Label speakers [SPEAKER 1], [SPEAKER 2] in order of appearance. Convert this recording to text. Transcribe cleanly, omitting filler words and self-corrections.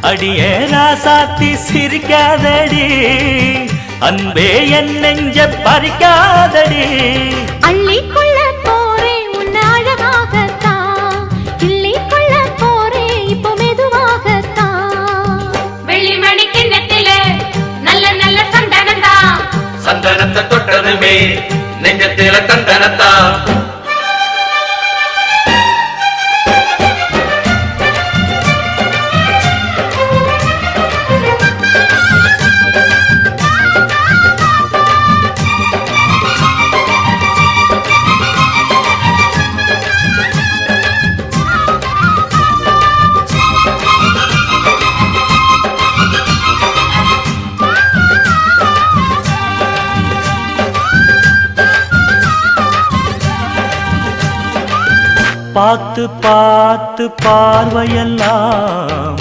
[SPEAKER 1] அடியே ராசாத்தி சிரிக்காதடி, அன்பே என் நெஞ்ச பறிக்காதடி.
[SPEAKER 2] அள்ளிக்கொள்ள போரே உன்னை அழகாகத்தான், கிள்ளிக்கொள்ள போரே இப்போ மெதுவாகத்தான்.
[SPEAKER 3] வெள்ளிமணி கிண்ணத்திலே நல்ல நல்ல சந்தனந்தா,
[SPEAKER 4] சந்தனத்தை தொட்டதுமே நெஞ்சத்தில தந்தனத்தா.
[SPEAKER 1] பார்த்து பார்த்து பார்வையெல்லாம்